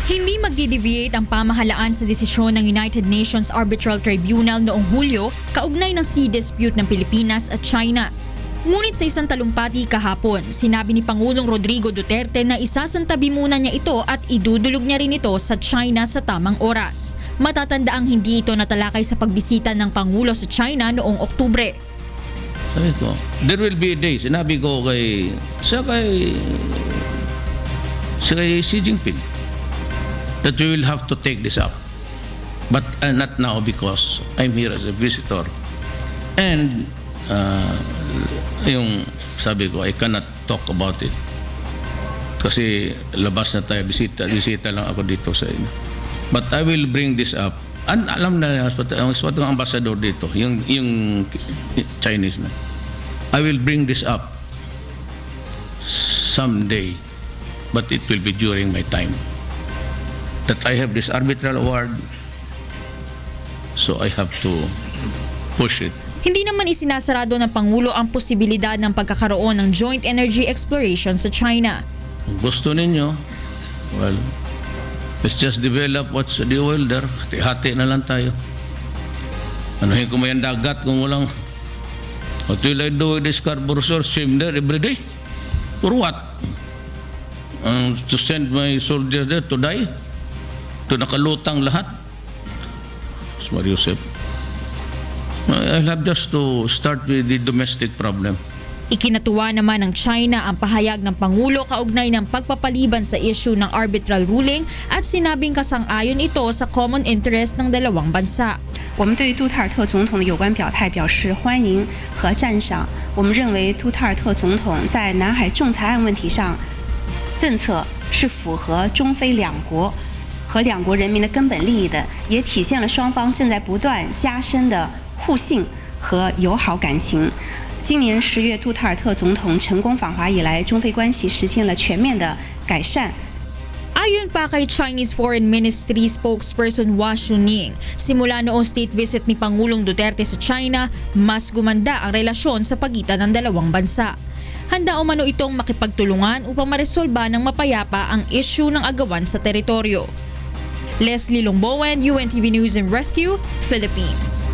Hindi magdi-deviate ang pamahalaan sa desisyon ng United Nations Arbitral Tribunal noong Hulyo kaugnay ng sea dispute ng Pilipinas at China. Ngunit sa isang talumpati kahapon, sinabi ni Pangulong Rodrigo Duterte na isasantabi muna niya ito at idudulog niya rin ito sa China sa tamang oras. Matatandaang hindi ito natalakay sa pagbisita ng Pangulo sa China noong Oktubre. Sabi ko, there will be a day, sinabi ko kay Xi Jinping, that we will have to take this up. But not now because I'm here as a visitor. And yung sabi ko, I cannot talk about it. Kasi labas na tayo, bisita lang ako dito sa inyo. But I will bring this up. And alam na ang ambassador dito, yung Chinese na. I will bring this up someday, but it will be during my time. That I have this arbitral award, so I have to push it. Hindi naman isinasarado ng Pangulo ang posibilidad ng pagkakaroon ng joint energy exploration sa China. Kung gusto ninyo, well, let's just develop what's the oil there. Hati-hati na lang tayo. Anuhin ko may ang dagat kung walang, what will I do with this carbon resource? Swim there every day? For what? To send my soldiers there to die? To nakalutang lahat? Smart Yusef. I'll have just to start with the domestic problem. Ikinatuwa naman ng China ang pahayag ng Pangulo kaugnay ng pagpapaliban sa issue ng arbitral ruling at sinabing kasang-ayon ito sa common interest ng dalawang bansa. 我们对于杜特尔特总统的有关表态表示欢迎和赞赏。我们认为杜特尔特总统在南海仲裁案问题上政策是符合中非两国和两国人民的根本利益的，也体现了双方正在不断加深的互信和友好感情。今年10月，杜特尔特总统成功访华以来，中非关系实现了全面的改善。 Ayon pa kay Chinese Foreign Ministry spokesperson Hua Chunying, simula noong state visit ni Pangulong Duterte sa China, mas gumanda ang relasyon sa pagitan ng dalawang bansa. Handa umano itong makipagtulungan upang maresolba ng mapayapa ang issue ng agawan sa teritoryo. Leslie Longbowen, UNTV News and Rescue, Philippines.